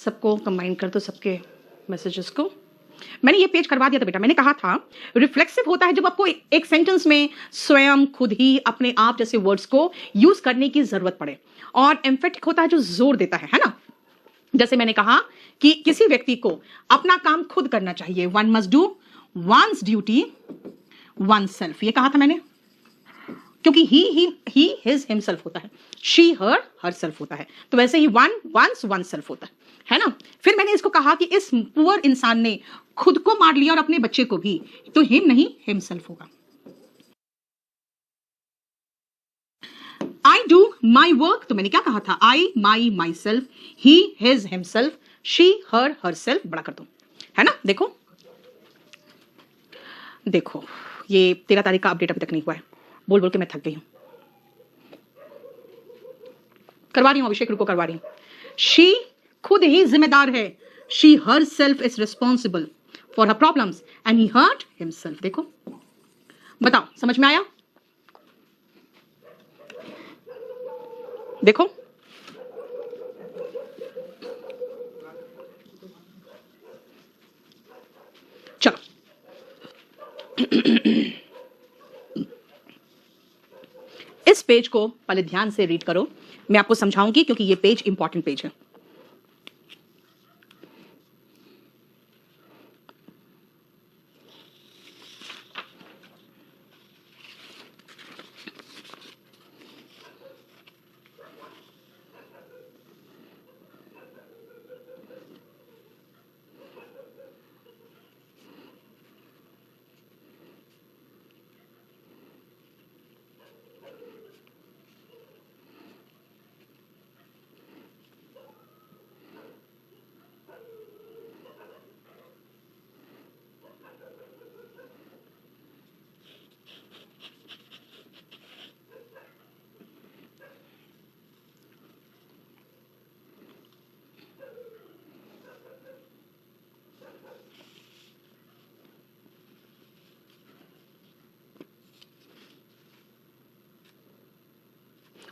सबको कंबाइन कर दो, सबके मैसेजेस को। मैंने ये पेज करवा दिया था बेटा। मैंने कहा था रिफ्लेक्सिव होता है जब आपको एक सेंटेंस में स्वयं खुद ही अपने आप जैसे वर्ड्स को यूज करने की जरूरत पड़े, और एम्फेटिक होता है जो जोर देता है ना। जैसे मैंने कहा कि किसी व्यक्ति को अपना काम खुद करना चाहिए, one must do once duty one self, ये कहा था मैंने, क्योंकि ही हिज हिमसेल्फ होता है, शी हर हर सेल्फ होता है, तो वैसे ही वन वंस वन सेल्फ होता है ना। फिर मैंने इसको कहा कि इस पुअर इंसान ने खुद को मार लिया और अपने बच्चे को भी, तो हिम नहीं हिमसेल्फ होगा। आई डू माई वर्क, तो मैंने क्या कहा था, I my myself, he his himself, she her herself, बड़ा कर दो, है ना। देखो देखो ये 13 तारीख का अपडेट अभी तक नहीं हुआ है, बोल बोल के मैं थक गई हूं। करवा रही हूं अभिषेक, रुको करवा रही हूं। शी खुद ही जिम्मेदार है, she herself is responsible for her problems and he hurt himself. देखो बताओ समझ में आया? देखो चलो इस पेज को पहले ध्यान से रीड करो, मैं आपको समझाऊंगी क्योंकि ये पेज इंपॉर्टेंट पेज है।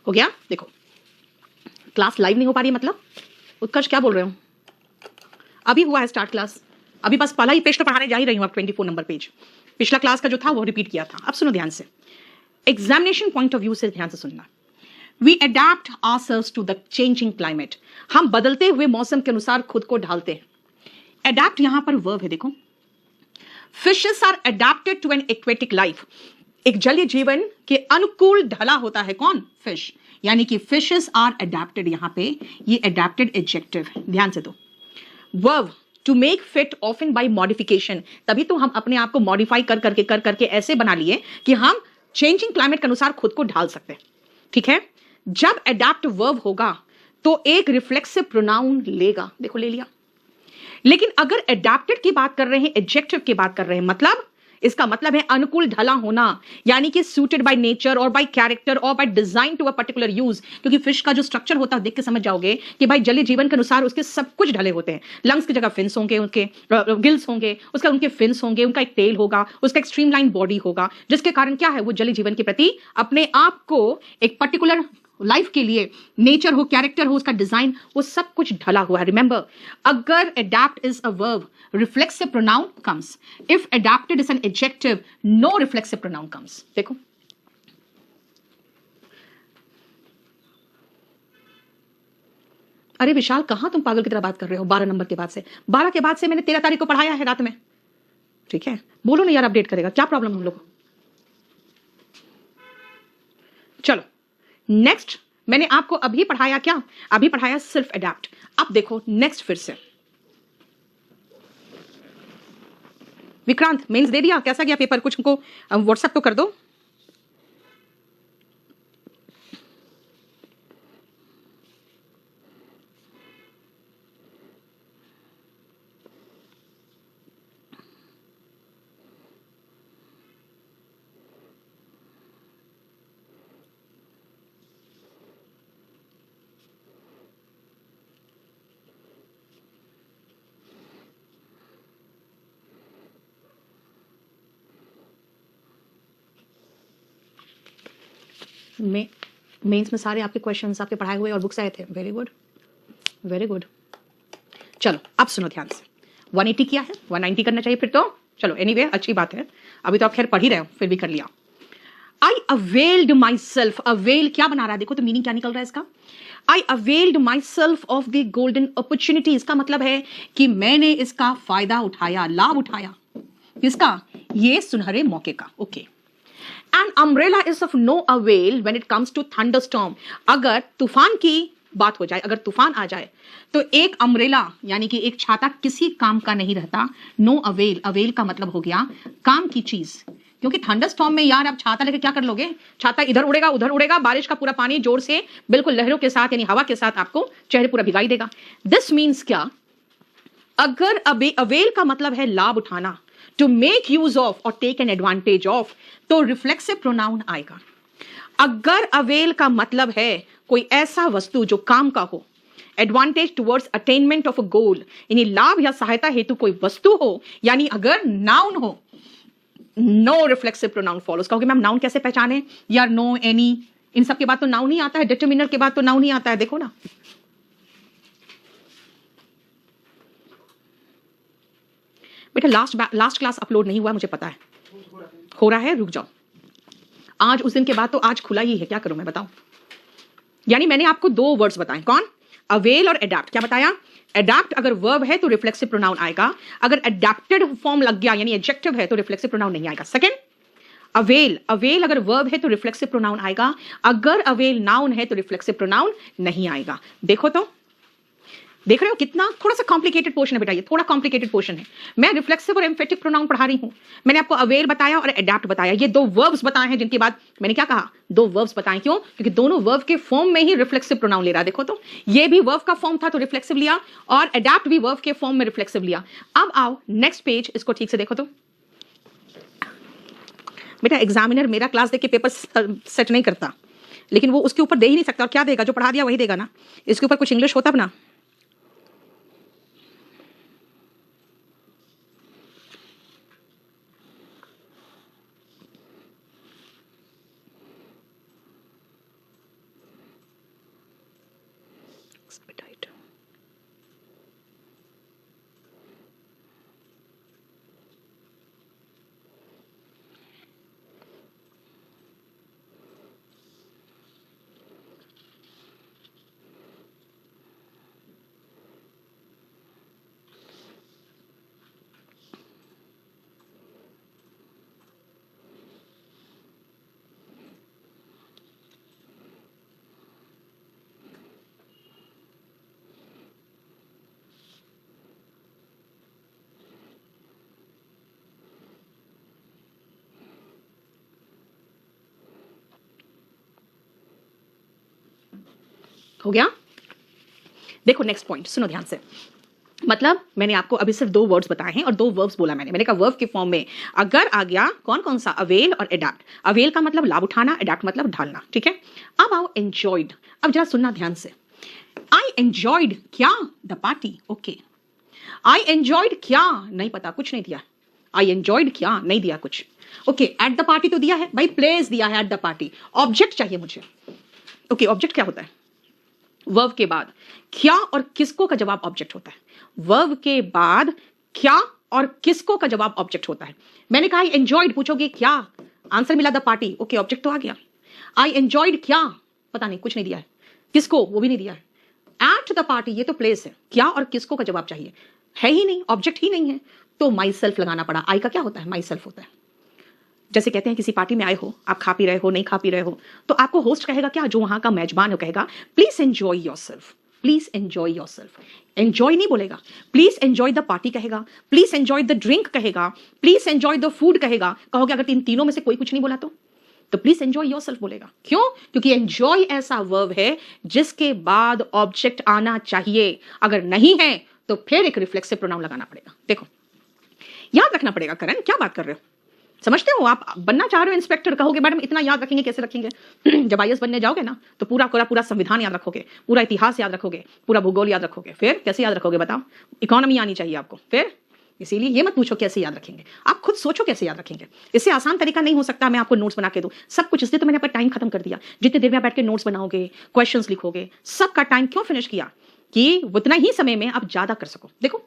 हो गया? देखो क्लास लाइव नहीं हो पा रही है, मतलब उत्कर्ष क्या बोल रहे हो? अभी हुआ है स्टार्ट क्लास, अभी बस पहला ही पेज तो पढ़ाने जा ही रही हूं। अब 24 नंबर पेज पिछला क्लास का जो था वो रिपीट किया था। अब सुनो ध्यान से, एग्जामिनेशन पॉइंट ऑफ व्यू से ध्यान से सुनना। We adapt ourselves to the changing climate, हम बदलते हुए मौसम के अनुसार खुद को ढालते हैं। अडेप्ट यहां पर वर्ब है, देखो। Fishes are adapted to an aquatic life, एक जलीय जीवन के अनुकूल ढला होता है कौन? फिश, यानी कि फिशेस आर अडेप्टेड, यहां पे ये अडेप्टेड एडजेक्टिव है, ध्यान से दो। Verb to make fit often by modification, तभी तो हम अपने आप को मॉडिफाई कर करके ऐसे बना लिए कि हम चेंजिंग क्लाइमेट के अनुसार खुद को ढाल सकते हैं। ठीक है, जब अडेप्ट वर्ब होगा तो एक रिफ्लेक्सिव प्रोनाउन लेगा, देखो ले लिया। लेकिन अगर अडेप्टेड की बात कर रहे हैं, एडजेक्टिव की बात कर रहे हैं, मतलब इसका मतलब है अनुकूल ढला होना, यानी कि सूटेड बाय नेचर और बाय कैरेक्टर और by design to a particular use. क्योंकि फिश का जो स्ट्रक्चर होता है देख के समझ जाओगे कि भाई जलीय जीवन के अनुसार उसके सब कुछ ढले होते हैं। लंग्स की जगह फिन्स होंगे, उनके गिल्स होंगे, उसका उनके फिन्स होंगे, उनका एक टेल होगा, उसका एक स्ट्रीमलाइन बॉडी होगा, जिसके कारण क्या है वो जलीय जीवन के प्रति अपने आप को एक पर्टिकुलर लाइफ के लिए नेचर हो, कैरेक्टर हो, उसका डिजाइन, वो सब कुछ ढला हुआ है। रिमेंबर, अगर adapt is a verb, reflexive pronoun comes. If adapted is an adjective, no reflexive pronoun comes. देखो अरे विशाल, कहां तुम पागल की तरह बात कर रहे हो? 12 नंबर के बाद से, 12 के बाद से मैंने 13 तारीख को पढ़ाया है रात में। ठीक है, बोलो ना यार, अपडेट करेगा, क्या प्रॉब्लम हम लोग को? चलो नेक्स्ट, मैंने आपको अभी पढ़ाया क्या? अभी पढ़ाया सिर्फ अडेप्ट। अब देखो नेक्स्ट फिर से। विक्रांत मेंस दे दिया, कैसा गया पेपर? कुछ को व्हाट्सएप तो कर दो। मेंस में सारे आपके क्वेश्चंस आपके पढ़ाए हुए और बुक्स आए थे। Very good, very good. चलो अब सुनो ध्यान से, 180 किया है, 190 करना चाहिए फिर तो। चलो एनीवे अच्छी बात है, अभी तो आप खैर पढ़ ही रहे हो, फिर भी कर लिया। आई अवेल्ड माई सेल्फ, अवेल क्या बना रहा है देखो तो मीनिंग क्या निकल रहा है इसका, I availed myself of the golden opportunity. इसका मतलब है कि मैंने इसका फायदा उठाया, लाभ उठाया, किसका, ये सुनहरे मौके का। Okay, An umbrella is of no avail when it comes to thunderstorm. अगर तूफान की बात हो जाए, अगर तूफान आ जाए तो एक अम्ब्रेला यानी कि एक छाता किसी काम का नहीं रहता। नो अवेल, अवेल का मतलब हो गया काम की चीज, क्योंकि थंडरस्टॉर्म में यार आप छाता लेके क्या कर लोगे, छाता इधर उड़ेगा उधर उड़ेगा, बारिश का पूरा पानी जोर से बिल्कुल लहरों के साथ यानी हवा के साथ आपको चेहरे पूरा भिगाई देगा। दिस मीन्स क्या, अगर अवेल का मतलब है लाभ उठाना, टू मेक यूज ऑफ और टेक एन एडवांटेज ऑफ, तो रिफ्लेक्सिव प्रोनाउन आएगा। अगर अवेल का मतलब है कोई ऐसा वस्तु जो काम का हो, advantage towards attainment of a goal यानी लाभ या सहायता हेतु कोई वस्तु हो, यानी अगर नाउन हो, नो रिफ्लेक्सिव प्रोनाउन फॉलोज। कहोगे मैम नाउन कैसे पहचाने यार, नो, एनी, इन सब के बाद तो नाउन ही आता है, डिटरमिनर के बाद तो नाउन ही आता है। देखो ना, बेटा लास्ट क्लास अपलोड नहीं हुआ मुझे पता है, हो रहा है, रुक जाओ। आज उस दिन के बाद तो आज खुला ही है, क्या करूं मैं बताओ। यानी मैंने आपको दो वर्ड्स बताए, कौन, अवेल और एडैप्ट। क्या बताया, एडैप्ट अगर वर्ब है तो रिफ्लेक्सिव प्रोनाउन आएगा, अगर एडैप्टेड फॉर्म लग गया यानी एडजेक्टिव है तो रिफ्लेक्सिव प्रोनाउन नहीं आएगा। सेकंड, अवेल, अवेल अगर वर्ब है तो रिफ्लेक्सिव प्रोनाउन आएगा, अगर अवेल नाउन है तो रिफ्लेक्सिव प्रोनाउन नहीं आएगा। देखो तो, देख रहे हो कितना थोड़ा सा कॉम्प्लिकेटेड पोर्शन है बेटा, ये थोड़ा कॉम्प्लिकेटेड पोर्शन है। मैं रिफ्लेक्सिव और एम्फेटिक प्रोनाउन पढ़ा रही हूं, मैंने आपको अवेल बताया और एडैप्ट बताया, ये दो वर्ब्स बताए हैं, जिनके बाद मैंने क्या कहा, दो वर्ब्स बताए। क्यों, क्योंकि दोनों वर्ब के फॉर्म में ही रिफ्लेक्सिव प्रोनाउन ले रहा है। देखो तो, ये भी वर्ब का फॉर्म था तो रिफ्लेक्सिव लिया, और एडैप्ट भी वर्ब के फॉर्म में रिफ्लेक्सिव लिया। अब आओ नेक्स्ट पेज, इसको ठीक से देखो तो। बेटा एग्जामिनर मेरा क्लास देख के पेपर सेट नहीं करता, लेकिन वो उसके ऊपर दे ही नहीं सकता, और क्या देगा, जो पढ़ा दिया वही देगा ना, इसके ऊपर कुछ इंग्लिश होता ना। हो गया, देखो नेक्स्ट पॉइंट सुनो ध्यान से। मतलब मैंने आपको अभी सिर्फ दो वर्ड्स बताए हैं और दो वर्ब्स बोला मैंने कहा वर्ब के फॉर्म में अगर आ गया कौन कौन सा, अवेल और एडैप्ट। अवेल का मतलब लाभ उठाना, एडैप्ट मतलब ढालना, ठीक है। अब आओ एंजॉयड, अब जरा सुनना ध्यान से। आई एंजॉयड क्या, the party, okay. I enjoyed क्या, नहीं पता, कुछ नहीं दिया। आई एंजॉयड क्या, नहीं दिया कुछ, ओके। एट द पार्टी तो दिया है भाई, प्लेस दिया है एट द पार्टी। ऑब्जेक्ट चाहिए मुझे, ओके। ऑब्जेक्ट क्या होता है, वर्ब के बाद क्या और किसको का जवाब ऑब्जेक्ट होता है। वर्ब के बाद क्या और किसको का जवाब ऑब्जेक्ट होता है। मैंने कहा आई एंजॉयड, पूछोगे क्या, आंसर मिला द पार्टी, ओके ऑब्जेक्ट तो आ गया। आई एंजॉयड क्या, पता नहीं, कुछ नहीं दिया है। किसको, वो भी नहीं दिया है। एट द पार्टी, ये तो प्लेस है, क्या और किसको का जवाब चाहिए, है ही नहीं, ऑब्जेक्ट ही नहीं है, तो माई सेल्फ लगाना पड़ा। आई का क्या होता है, माई सेल्फ होता है। जैसे कहते हैं किसी पार्टी में आए हो, आप खा पी रहे हो, नहीं खा पी रहे हो, तो आपको होस्ट कहेगा क्या, जो वहां का मेजबान हो कहेगा please enjoy yourself, please enjoy yourself. Enjoy नहीं बोलेगा, प्लीज एंजॉय द पार्टी कहेगा, प्लीज एंजॉय द ड्रिंक कहेगा, प्लीज एंजॉय द फूड कहेगा। कहोगे अगर इन तीनों में से कोई कुछ नहीं बोला तो प्लीज एंजॉय योरसेल्फ बोलेगा। क्यों, क्योंकि एंजॉय ऐसा वर्ब है जिसके बाद ऑब्जेक्ट आना चाहिए, अगर नहीं है तो फिर एक रिफ्लेक्सिव प्रोनाउन लगाना पड़ेगा। देखो याद रखना पड़ेगा। करण क्या बात कर रहे हो, समझते हो, आप बनना चाह रहे हो इंस्पेक्टर, कहोगे मैडम इतना याद रखेंगे, कैसे रखेंगे जब आईएएस बनने जाओगे ना तो पूरा संविधान याद रखोगे, पूरा इतिहास याद रखोगे, पूरा भूगोल याद रखोगे, फिर कैसे याद रखोगे बताओ, इकोनॉमी आनी चाहिए आपको, फिर इसीलिए ये मत पूछो कैसे याद रखेंगे, आप खुद सोचो कैसे याद रखेंगे। इससे आसान तरीका नहीं हो सकता मैं आपको नोट्स बना के दूं सब कुछ, इसलिए तो मैंने अपना टाइम खत्म कर दिया। जितनी देर में आप बैठ के नोट्स बनाओगे, क्वेश्चंस लिखोगे, सबका टाइम क्यों फिनिश किया, कि उतना ही समय में आप ज्यादा कर सको। देखो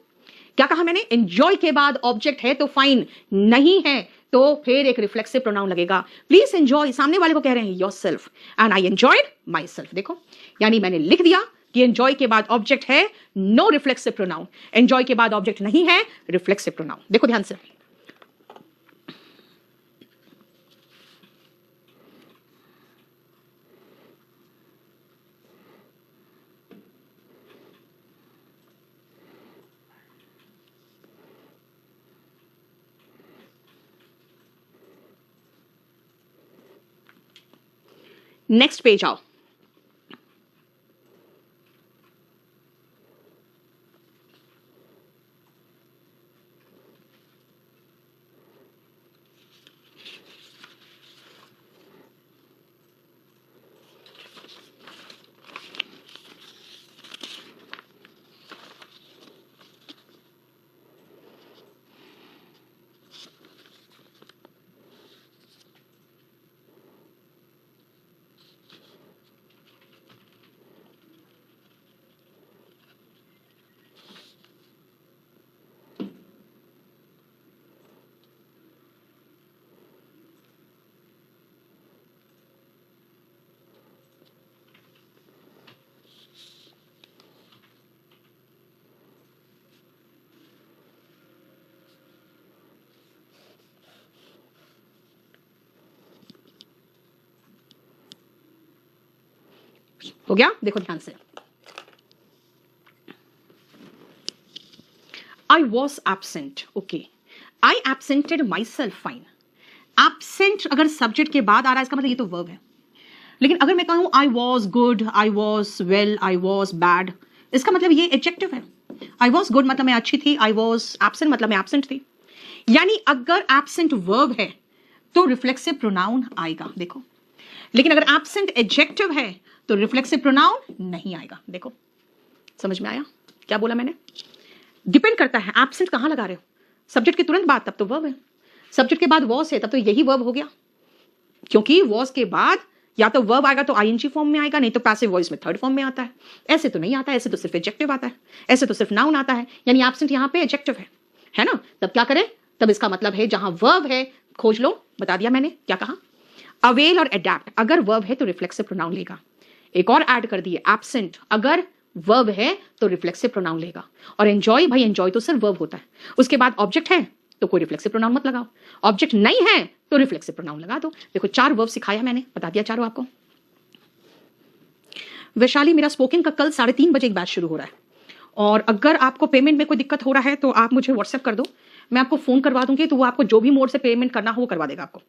क्या कहा मैंने, एंजॉय के बाद ऑब्जेक्ट है तो फाइन, नहीं है तो फिर एक रिफ्लेक्सिव प्रोनाउन लगेगा। प्लीज एंजॉय, सामने वाले को कह रहे हैं yourself and I enjoyed my self. देखो यानी मैंने लिख दिया कि एंजॉय के बाद ऑब्जेक्ट है, नो रिफ्लेक्सिव प्रोनाउन। एंजॉय के बाद ऑब्जेक्ट नहीं है, रिफ्लेक्सिव प्रोनाउन। देखो ध्यान से, नेक्स्ट पेज आओ। हो गया, देखो ध्यान से। I was absent, okay. I absented myself, fine. Absent अगर सब्जेक्ट के बाद आ रहा है इसका मतलब ये तो वर्ब है। लेकिन अगर मैं कहूं I was good, I was well, I was bad, इसका मतलब ये एडजेक्टिव है। I was good मतलब मैं अच्छी थी, I was absent मतलब मैं absent थी। यानी अगर absent वर्ब है तो रिफ्लेक्सिव प्रोनाउन आएगा। देखो, लेकिन अगर absent एडजेक्टिव है तो रिफ्लेक्सिव प्रोनाउन नहीं आएगा। देखो समझ में आया क्या बोला मैंने? डिपेंड करता है एब्सेंट कहां लगा रहे हो। सब्जेक्ट के तुरंत बाद तब तो वर्ब है, सब्जेक्ट के बाद वॉस है तब तो यही वर्ब हो गया, क्योंकि वॉस के बाद या तो वर्ब आएगा तो आईएनजी फॉर्म में आएगा, नहीं तो पैसिव वॉइस में थर्ड फॉर्म में आता है। ऐसे तो नहीं आता है, ऐसे तो सिर्फ एडजेक्टिव आता है, ऐसे तो सिर्फ नाउन आता है। यानी एब्सेंट यहाँ पे एडजेक्टिव है ना। तब क्या करें, तब इसका मतलब है जहां वर्ब है खोज लो, बता दिया मैंने क्या कहा। अवेल और अडेप्ट अगर वर्ब है तो रिफ्लेक्सिव प्रोनाउन लेगा। एक और ऐड कर दिए, एब्सेंट अगर वर्ब है तो रिफ्लेक्सिव प्रोनाउन लेगा। और एंजॉय, भाई एंजॉय तो सिर्फ वर्ब होता है, उसके बाद ऑब्जेक्ट है तो कोई रिफ्लेक्सिव प्रोनाउन मत लगाओ, ऑब्जेक्ट नहीं है तो रिफ्लेक्सिव प्रोनाउन लगा दो। देखो 4 वर्ब सिखाया मैंने, बता दिया चारों आपको। वैशाली, मेरा स्पोकन का कल 3:30 बजे एक बैच शुरू हो रहा है, और अगर आपको पेमेंट में कोई दिक्कत हो रहा है तो आप मुझे व्हाट्सएप कर दो, मैं आपको फोन करवा दूंगी, तो वो आपको जो भी मोड से पेमेंट करना हो वो करवा देगा आपको।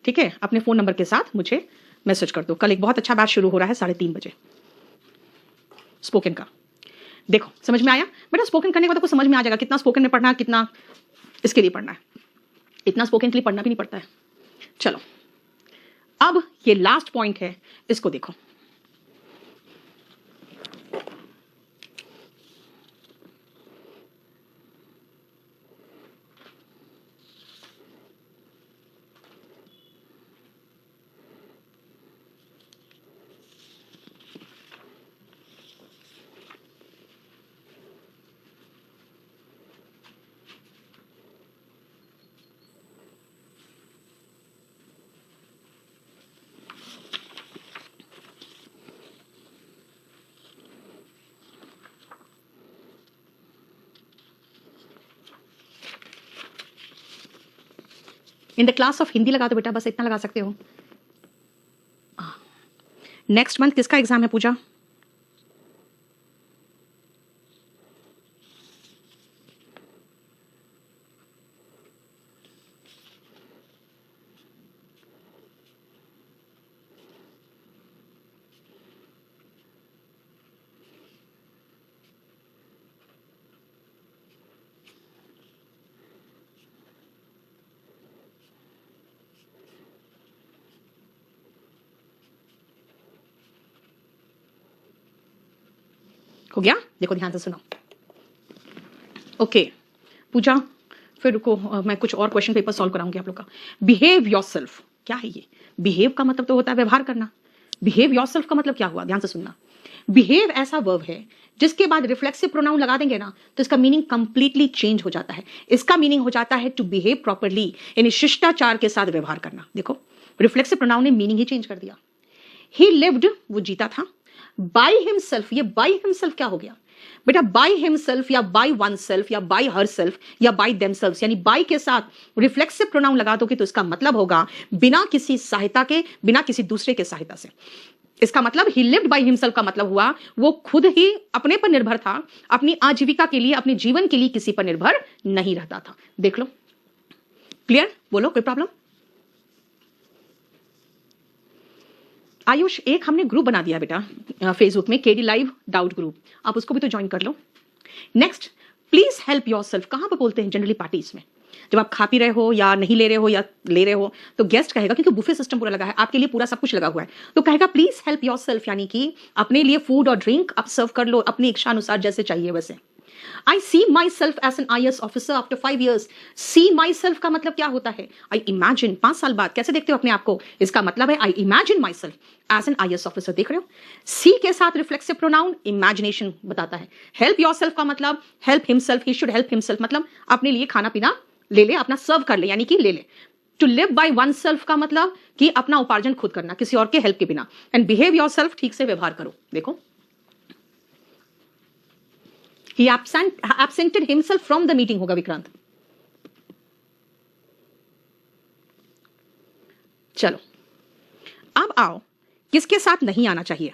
ठीक है, अपने फोन नंबर के साथ मुझे मैसेज कर दो। कल एक बहुत अच्छा बैच शुरू हो रहा है 3:30 बजे स्पोकन का। देखो समझ में आया बेटा? स्पोकन करने के बाद तो समझ में आ जाएगा कितना स्पोकन में पढ़ना है, कितना इसके लिए पढ़ना है। इतना स्पोकन के लिए पढ़ना भी नहीं पड़ता है। चलो अब ये लास्ट पॉइंट है, इसको देखो। In the class of Hindi लगा दो बेटा, बस इतना लगा सकते हो। नेक्स्ट मंथ किसका एग्जाम है पूजा? हो गया? देखो ध्यान से सुनो। ओके पूजा, फिर रुको, मैं कुछ और क्वेश्चन पेपर सॉल्व कराऊंगी आप लोग का। बिहेव योरसेल्फ क्या है ये? बिहेव का मतलब तो होता है व्यवहार करना। बिहेव योरसेल्फ का मतलब क्या हुआ? ध्यान से सुनना। बिहेव ऐसा वर्ब है जिसके बाद रिफ्लेक्सिव प्रोनाउन लगा देंगे ना तो इसका मीनिंग कंप्लीटली चेंज हो जाता है। इसका मीनिंग हो जाता है टू बिहेव प्रॉपरली, यानी शिष्टाचार के साथ व्यवहार करना। देखो रिफ्लेक्सिव प्रोनाउन ने मीनिंग ही चेंज कर दिया। ही लिव्ड, वो जीता था। बाय हिमसेल्फ, ये बाय हिमसेल्फ क्या हो गया बेटा? बाय हिमसेल्फ या बाय वन सेल्फ या बाय हर सेल्फ या बाय देमसेल्व्स, यानी बाय के साथ रिफ्लेक्सिव प्रोनाउन लगा दोगे तो इसका मतलब होगा बिना किसी सहायता के, बिना किसी दूसरे के सहायता से। इसका मतलब ही लिव्ड बाय हिमसेल्फ का मतलब हुआ वो खुद ही अपने पर निर्भर था, अपनी आजीविका के लिए, अपने जीवन के लिए किसी पर निर्भर नहीं रहता था। देख लो, क्लियर? बोलो, कोई प्रॉब्लम? आयुष, एक हमने ग्रुप बना दिया बेटा फेसबुक में, केडी लाइव डाउट ग्रुप, आप उसको भी तो ज्वाइन कर लो। नेक्स्ट, प्लीज हेल्प योरसेल्फ कहां पर बोलते हैं जनरली? पार्टीज में, जब आप खा पी रहे हो या नहीं ले रहे हो या ले रहे हो तो गेस्ट कहेगा, क्योंकि बुफे सिस्टम पूरा लगा है आपके लिए, पूरा सब कुछ लगा हुआ है, तो कहेगा प्लीज हेल्प योरसेल्फ, यानी कि अपने लिए फूड और ड्रिंक आप सर्व कर लो अपनी इच्छा अनुसार जैसे चाहिए वैसे। I see myself as an IAS officer after 5 years। See myself का मतलब क्या होता है? आई इमेजिन, 5 साल बाद कैसे देखते हो अपने आप को? इसका मतलब है I imagine myself as an IAS officer. देख रहे हो, सी के साथ रिफ्लेक्सिव प्रोनाउन इमेजिनेशन बताता है। हेल्प योर सेल्फ का मतलब help himself, he should help himself, मतलब अपने लिए खाना पीना ले ले, अपना सर्व कर ले, यानी कि ले ले। To live by oneself का मतलब कि अपना उपार्जन खुद करना, किसी और के हेल्प के बिना। एंड बिहेव योर सेल्फ, ठीक से व्यवहार करो। देखो, he absented himself from the meeting होगा विक्रांत। चलो अब आओ, किसके साथ नहीं आना चाहिए?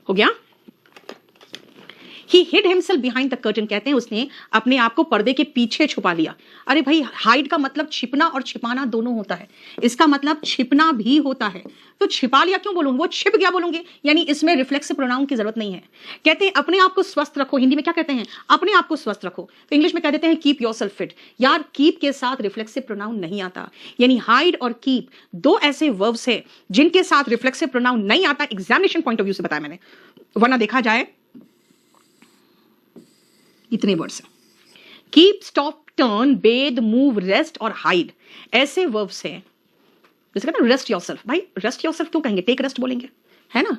हो गया? He hid himself behind the curtain, कहते हैं उसने अपने आप को पर्दे के पीछे छुपा लिया। अरे भाई, हाइड का मतलब छिपना और छिपाना दोनों होता है, इसका मतलब छिपना भी होता है। तो छिपा लिया क्यों बोलूंगी? वो छिप गया बोलूंगी, यानी इसमें रिफ्लेक्सिव प्रोनाउन की जरूरत नहीं है। कहते हैं अपने आप को स्वस्थ रखो, हिंदी में क्या कहते हैं? अपने आप को स्वस्थ रखो, तो इंग्लिश में कह देते हैं कीप योरसेल्फ फिट। यार, कीप के साथ रिफ्लेक्सिव प्रोनाउन नहीं आता, यानी हाइड और कीप दो ऐसे वर्ब्स है जिनके साथ रिफ्लेक्सिव प्रोनाउन नहीं आता। एग्जामिनेशन पॉइंट ऑफ व्यू से बताया मैंने, वरना देखा जाए इतने वर्ड्स हैं। कीप, स्टॉप, टर्न, बेद, मूव, रेस्ट और हाइड ऐसे वर्ब्स हैं। जैसे कहते हैं रेस्ट योरसेल्फ, भाई रेस्ट योरसेल्फ क्यों कहेंगे? टेक रेस्ट बोलेंगे, है ना?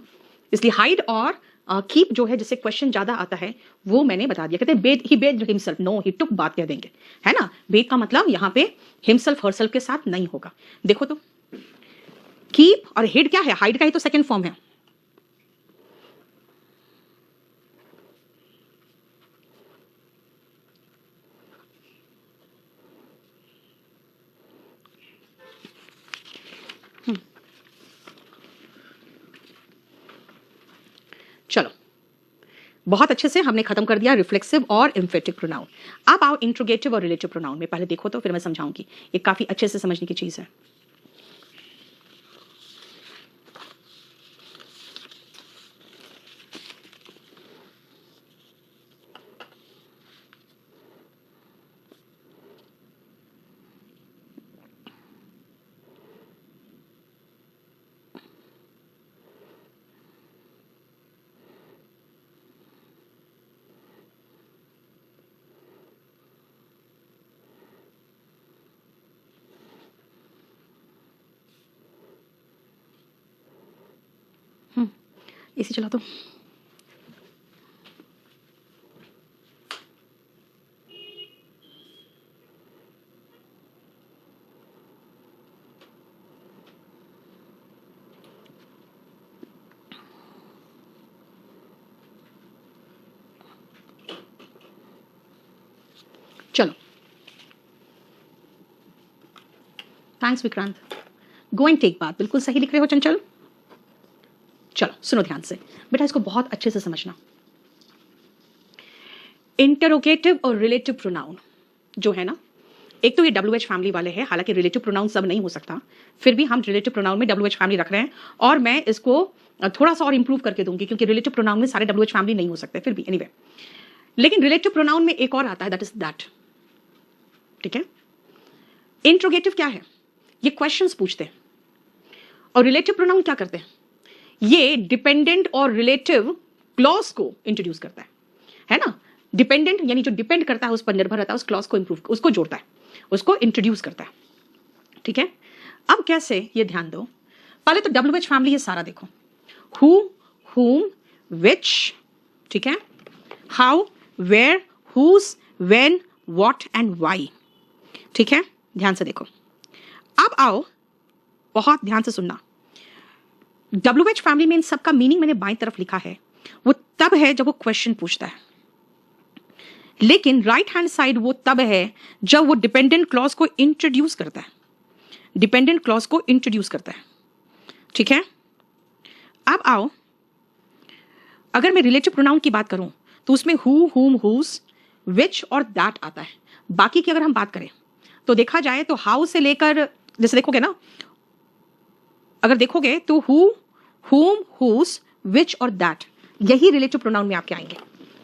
इसलिए हाइड और कीप जो है, जिससे क्वेश्चन ज्यादा आता है, वो मैंने बता दिया। कहते हैं बेद, ही बेद हिमसेल्फ, नो ही टुक, बात कह देंगे, है ना? बेद का मतलब यहां पे हिमसेल्फ हरसेल्फ के साथ नहीं होगा। देखो तो, कीप और हिड क्या है? हाइड का ही तो सेकेंड फॉर्म है। चलो, बहुत अच्छे से हमने खत्म कर दिया रिफ्लेक्सिव और एम्फेटिक प्रोनाउन। अब आओ इंट्रोगेटिव और रिलेटिव प्रोनाउन में, पहले देखो तो फिर मैं समझाऊंगी। ये काफी अच्छे से समझने की चीज है। एसी चला दो। चलो, thanks Vikrant. Go and take बात, बिल्कुल सही लिख रहे हो चंचल। चलो सुनो ध्यान से बेटा, इसको बहुत अच्छे से समझना। इंटरोगेटिव और रिलेटिव प्रोनाउन जो है ना, एक तो ये WH फैमिली वाले हैं, हालांकि रिलेटिव प्रोनाउन सब नहीं हो सकता, फिर भी हम रिलेटिव प्रोनाउन में WH फैमिली रख रहे हैं, और मैं इसको थोड़ा सा और इंप्रूव करके दूंगी, क्योंकि रिलेटिव प्रोनाउन में सारे WH फैमिली नहीं हो सकते, फिर भी एनीवे। लेकिन रिलेटिव प्रोनाउन में एक और आता है, दैट इज दैट। ठीक है, इंट्रोगेटिव क्या है? ये क्वेश्चंस पूछते हैं। और रिलेटिव प्रोनाउन क्या करते हैं? ये डिपेंडेंट और रिलेटिव क्लॉज को इंट्रोड्यूस करता है ना। डिपेंडेंट यानी जो डिपेंड करता है, उस पर निर्भर रहता है, उस क्लॉज को इंप्रूव, उसको जोड़ता है, उसको इंट्रोड्यूस करता है। ठीक है, अब कैसे, ये ध्यान दो। पहले तो WH फैमिली ये सारा देखो, हु, whom, which, ठीक है, how, where, whose, when, what and why. ठीक है, ध्यान से देखो। अब आओ, बहुत ध्यान से सुनना। WH फैमिली में इन सबका मीनिंग मैंने बाईं तरफ लिखा है, वो तब है जब वो क्वेश्चन पूछता है। लेकिन राइट हैंड साइड वो तब है जब वो डिपेंडेंट क्लॉज को इंट्रोड्यूस करता है, डिपेंडेंट क्लॉज को इंट्रोड्यूस करता है। ठीक है, अब आओ, अगर मैं रिलेटिव प्रोनाउन की बात करूं तो उसमें हु, हुम, हुज, विच और दैट आता है। बाकी की अगर हम बात करें तो देखा जाए तो हाउ से लेकर, जैसे देखोगे ना, अगर देखोगे तो हु, हुम, हुज, विच और दैट, यही रिलेटिव प्रोनाउन में आपके आएंगे।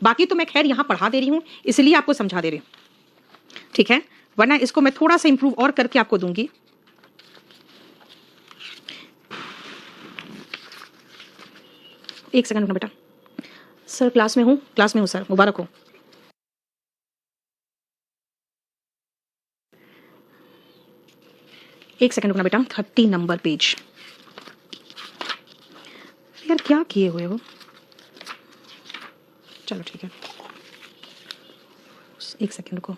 बाकी तो मैं खैर यहां पढ़ा दे रही हूं, इसलिए आपको समझा दे रही हूं। ठीक है, वरना इसको मैं थोड़ा सा इंप्रूव और करके आपको दूंगी। एक सेकंड रुकना बेटा। सर क्लास में हूं सर, मुबारक हो। एक सेकंड रुकना बेटा। 30 नंबर पेज। यार क्या किए हुए हो? चलो ठीक है, एक सेकंड रुको।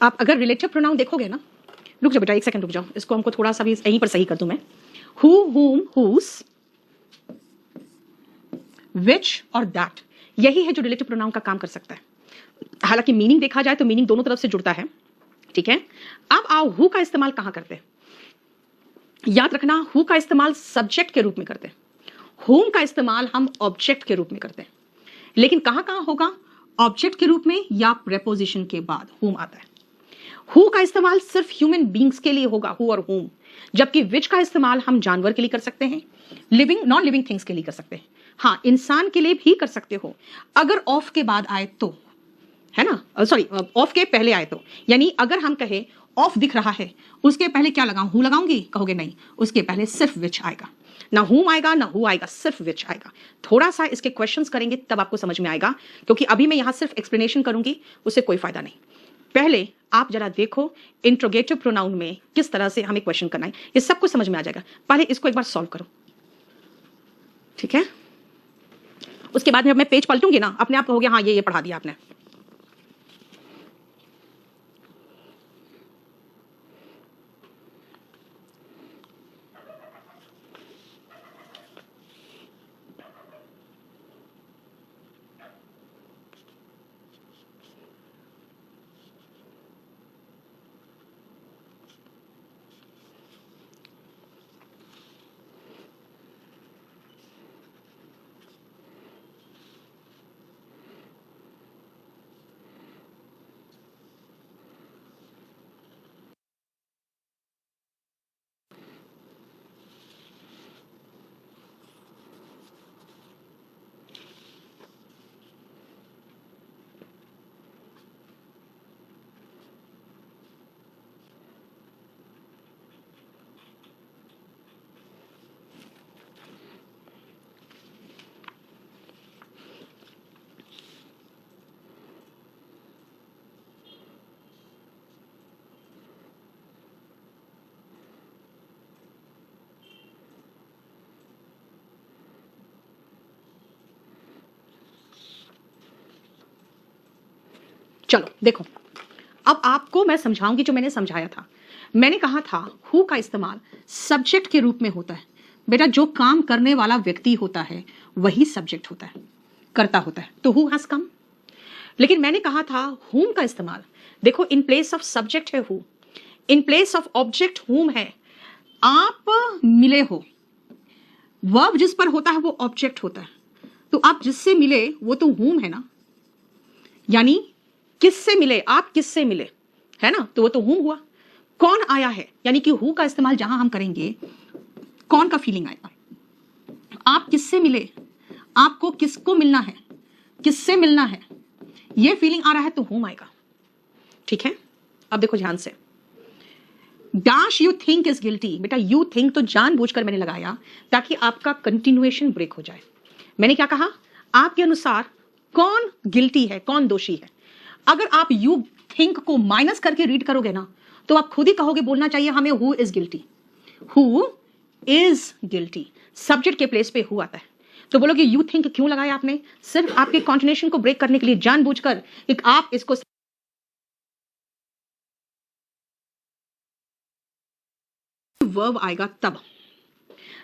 आप अगर रिलेटिव प्रोनाउन देखोगे ना, रुक जाओ बेटा, एक सेकंड रुक जाओ, इसको हमको थोड़ा सा भी यहीं पर सही कर दूं मैं। हु, हुम, हुज, विच और दैट, यही है जो रिलेटिव प्रोनाउन का काम कर सकता है। हालांकि मीनिंग देखा जाए तो मीनिंग दोनों तरफ से जुड़ता है। ठीक है, अब आओ, हु का इस्तेमाल कहां करते हैं? याद रखना, हु का इस्तेमाल सब्जेक्ट के रूप में करते हैं, हुम का इस्तेमाल हम ऑब्जेक्ट के रूप में करते हैं। लेकिन कहां कहां होगा? ऑब्जेक्ट के रूप में या प्रेपोजिशन के बाद हुम आता है। हु का इस्तेमाल सिर्फ ह्यूमन बींग्स के लिए होगा, हु और हुम, जबकि विच का इस्तेमाल हम जानवर के लिए कर सकते हैं, लिविंग नॉन लिविंग थिंग्स के लिए कर सकते हैं। हाँ, इंसान के लिए भी कर सकते हो अगर ऑफ के बाद आए तो, है ना, सॉरी ऑफ के पहले आए तो। यानी अगर हम कहे ऑफ दिख रहा है, उसके पहले क्या लगाऊं? हु लगाऊंगी? कहोगे नहीं, उसके पहले सिर्फ विच आएगा, ना हुम आएगा ना हु आएगा, सिर्फ विच आएगा। थोड़ा सा इसके क्वेश्चंस करेंगे तब आपको समझ में आएगा, क्योंकि अभी मैं यहां सिर्फ एक्सप्लेनेशन करूंगी, उससे कोई फायदा नहीं। पहले आप जरा देखो इंट्रोगेटिव प्रोनाउन में किस तरह से हमें क्वेश्चन करना है, ये सब कुछ समझ में आ जाएगा। पहले इसको एक बार सॉल्व करो, ठीक है? उसके बाद में मैं पेज पलटूंगी ना, अपने आप कहोगे हाँ ये पढ़ा दिया आपने। चलो देखो, अब आपको मैं समझाऊंगी जो मैंने समझाया था। मैंने कहा था हु का इस्तेमाल सब्जेक्ट के रूप में होता है। बेटा जो काम करने वाला व्यक्ति होता है वही सब्जेक्ट होता है, करता होता है, तो हु हैज कम। लेकिन मैंने कहा था हुम का इस्तेमाल, देखो इन प्लेस ऑफ सब्जेक्ट है who, in place of object हुम है। आप मिले हो, वर्ब जिस पर होता है वो ऑब्जेक्ट होता है, तो आप जिससे मिले वो तो हुम है ना, यानी किससे मिले, आप किससे मिले, है ना, तो वो तो हुम हुआ। कौन आया है, यानी कि हु का इस्तेमाल जहां हम करेंगे कौन का फीलिंग आएगा। आप किससे मिले, आपको किसको मिलना है, किससे मिलना है, ये फीलिंग आ रहा है तो हुम आएगा। ठीक है, अब देखो ध्यान से, dash you think is guilty. बेटा यू थिंक तो जानबूझकर मैंने लगाया ताकि आपका कंटिन्यूएशन ब्रेक हो जाए। मैंने क्या कहा, आपके अनुसार कौन गिल्टी है, कौन दोषी है। अगर आप यू थिंक को माइनस करके रीड करोगे ना तो आप खुद ही कहोगे, बोलना चाहिए हमें who is guilty, who is guilty, subject के प्लेस पे हु आता है। तो बोलोगे यू थिंक क्यों लगाया आपने, सिर्फ आपके कंटिन्यूएशन को ब्रेक करने के लिए, जानबूझकर एक आप इसको। वर्ब आएगा तब,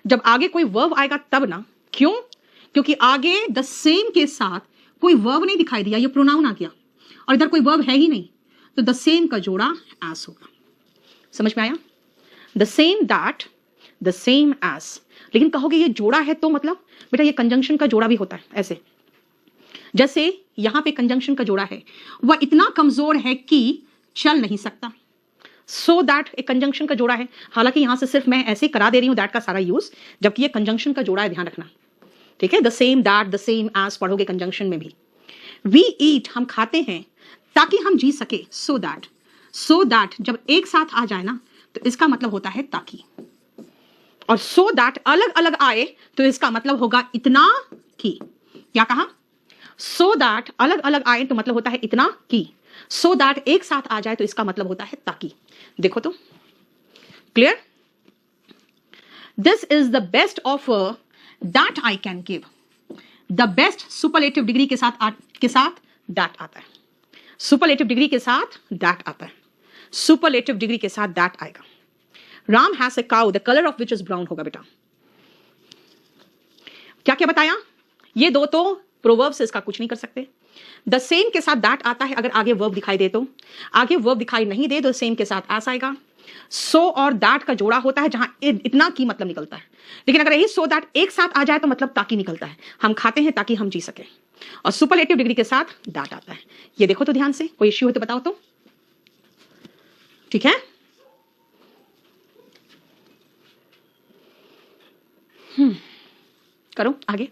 जब आगे कोई वर्ब आएगा तब ना, क्यों, क्योंकि आगे द सेम के साथ कोई वर्ब नहीं दिखाई दिया, ये प्रोनाउन आ गया और इधर कोई वर्ब है ही नहीं, तो द सेम का जोड़ा एस होगा। समझ में आया, the same that, the same S. लेकिन कहोगे ये जोड़ा है तो मतलब, बेटा ये कंजंक्शन का जोड़ा भी होता है। ऐसे जैसे यहां पे कंजंक्शन का जोड़ा है, वह इतना कमजोर है कि चल नहीं सकता, सो दैट एक कंजंक्शन का जोड़ा है। हालांकि यहां से सिर्फ मैं ऐसे करा दे रही हूं दैट का सारा यूज, जबकि ये कंजंक्शन का जोड़ा है, ध्यान रखना। ठीक है, the same that, the same as पढ़ोगे कंजंक्शन में भी। वी ईट हम खाते हैं ताकि हम जी सके, सो दैट, सो दैट जब एक साथ आ जाए ना तो इसका मतलब होता है ताकि, और सो दैट अलग अलग आए तो इसका मतलब होगा इतना कि। क्या कहा, सो दैट अलग अलग आए तो मतलब होता है इतना कि, सो दैट एक साथ आ जाए तो इसका मतलब होता है ताकि। देखो तो clear, this is the best offer that I can give. The best superlative degree के साथ दैट आता है, सुपरलेटिव डिग्री के साथ दैट आता है, सुपरलेटिव डिग्री के साथ दैट आएगा। Ram has a cow the colour of which is brown होगा। बेटा क्या क्या बताया, ये दो तो प्रोवर्ब से इसका कुछ नहीं कर सकते। द सेम के साथ दैट आता है अगर आगे वर्ब दिखाई दे तो, आगे वर्ब दिखाई नहीं दे तो सेम के साथ एस आएगा। सो और दैट का जोड़ा होता है जहां इतना की मतलब निकलता है, लेकिन अगर यही सो दैट एक साथ आ जाए तो मतलब ताकि निकलता है, हम खाते हैं ताकि हम जी सके। और सुपरलेटिव डिग्री के साथ दैट आता है। ये देखो तो ध्यान से, कोई इश्यू हो तो बताओ तो। ठीक है, करो आगे।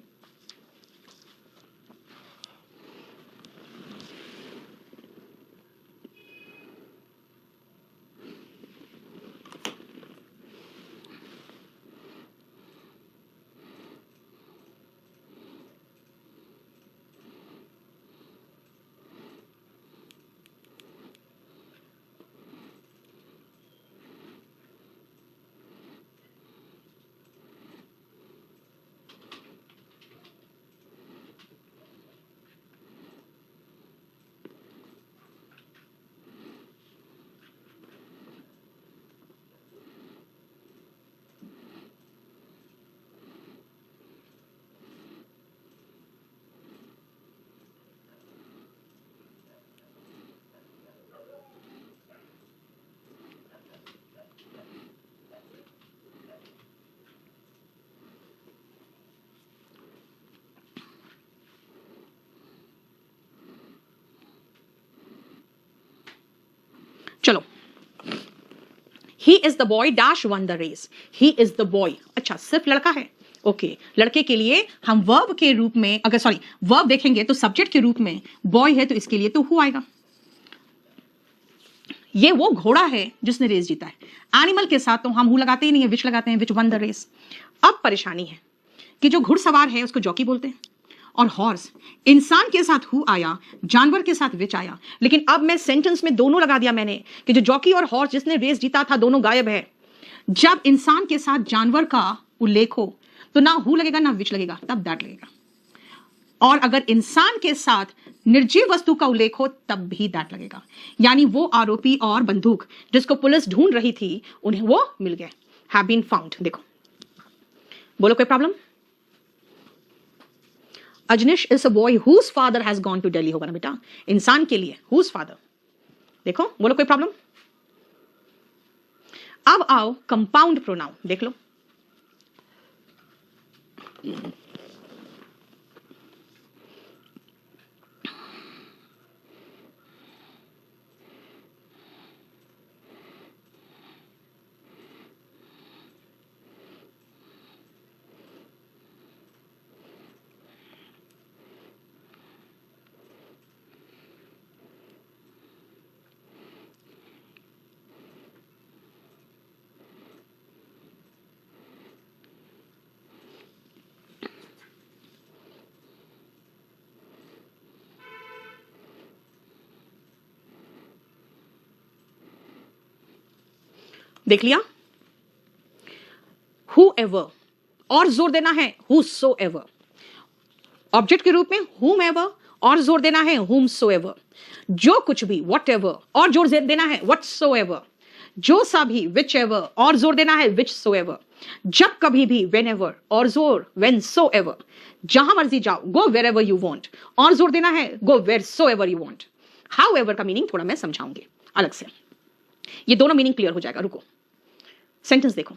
चलो, he is the boy dash won the race, he is the boy. अच्छा सिर्फ लड़का है, ओके लड़के के लिए हम वर्ब के रूप में, अगर सॉरी वर्ब देखेंगे तो सब्जेक्ट के रूप में बॉय है तो इसके लिए तो हु आएगा। ये वो घोड़ा है जिसने रेस जीता है। एनिमल के साथ तो हम हु लगाते ही नहीं है, विच लगाते हैं, विच वन द रेस। अब परेशानी है कि जो घुड़सवार है उसको जॉकी बोलते हैं, और हॉर्स, इंसान के साथ हु आया, जानवर के साथ विच आया। लेकिन अब मैं सेंटेंस में दोनों लगा दिया मैंने कि जो जॉकी और हॉर्स जिसने रेस जीता था दोनों गायब है। जब इंसान के साथ जानवर का उल्लेख हो तो ना हु लगेगा ना विच लगेगा, तब दैट लगेगा। और अगर इंसान के साथ निर्जीव वस्तु का उल्लेख हो तब भी दैट लगेगा। यानी वो आरोपी और बंदूक जिसको पुलिस ढूंढ रही थी उन्हें वो मिल गए, हैव बीन फाउंड। देखो बोलो कोई problem? Ajnish is a boy whose father has gone to Delhi होगा ना बेटा, इंसान के लिए हुज फादर। देखो बोलो कोई प्रॉब्लम? अब आओ कंपाउंड प्रोनाउन देख लो। देख लिया? whoever और जोर देना है whosoever, ऑब्जेक्ट के रूप में whomever और जोर देना है whomsoever, जो कुछ भी whatever और जोर देना है whatsoever, जो सा भी whichever और जोर देना है whichsoever, जब कभी भी whenever और जोर whensoever, जहां मर्जी जाओ go wherever you want और जोर देना है go wheresoever you want। however का मीनिंग थोड़ा मैं समझाऊंगी अलग से, ये दोनों मीनिंग क्लियर हो जाएगा। रुको सेंटेंस देखो।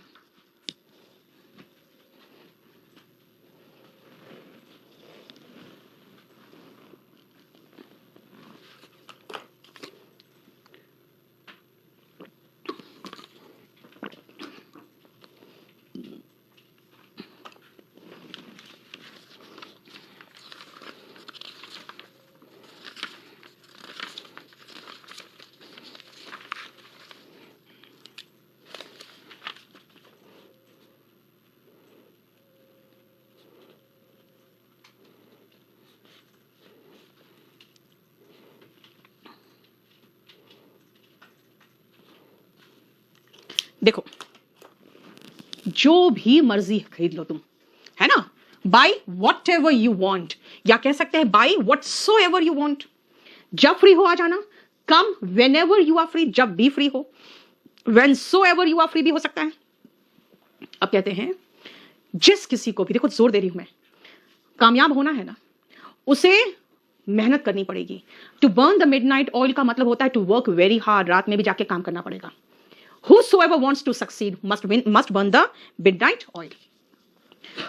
देखो जो भी मर्जी खरीद लो तुम, है ना, by whatever you want, या कह सकते हैं by whatsoever you want. जब फ्री हो आ जाना, come whenever you are free, जब भी फ्री हो, whensoever you are free भी हो सकता है। अब कहते हैं जिस किसी को भी, देखो जोर दे रही हूं मैं, कामयाब होना है ना उसे मेहनत करनी पड़ेगी। To burn the midnight oil का मतलब होता है टू वर्क वेरी हार्ड, रात में भी जाके काम करना पड़ेगा। Whosoever wants to succeed must burn the midnight oil.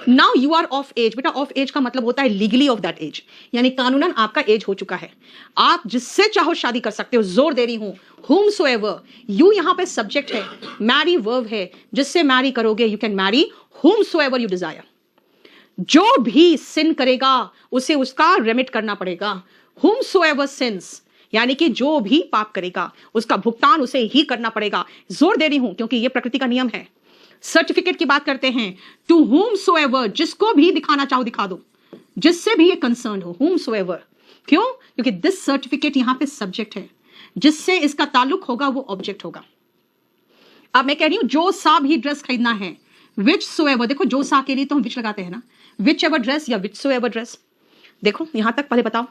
Now you are of age, बेटा of age का मतलब होता है legally of that age, यानी कानूनन आपका एज हो चुका है, आप जिससे चाहो शादी कर सकते हो। जोर दे रही हूं whomsoever, you यहां पे सब्जेक्ट है, marry verb है, जिससे मैरी करोगे you can marry whomsoever you desire। जो भी sin करेगा उसे उसका रेमिट करना पड़ेगा। whomsoever sins यानी कि जो भी पाप करेगा उसका भुगतान उसे ही करना पड़ेगा। जोर दे रही हूं क्योंकि यह प्रकृति का नियम है। सर्टिफिकेट की बात करते हैं, टू whomsoever, जिसको भी दिखाना चाहो दिखा दो, जिससे भी ये कंसर्न हो, whomsoever। क्यों? क्योंकि दिस सर्टिफिकेट यहां पे सब्जेक्ट है, जिससे इसका ताल्लुक होगा वो ऑब्जेक्ट होगा। अब मैं कह रही हूं जो सा भी ड्रेस खरीदना है, whichsoever, देखो जो सा के लिए तो हम विच लगाते हैं ना, whichever ड्रेस या whichsoever ड्रेस। देखो यहां तक पहले बताओ,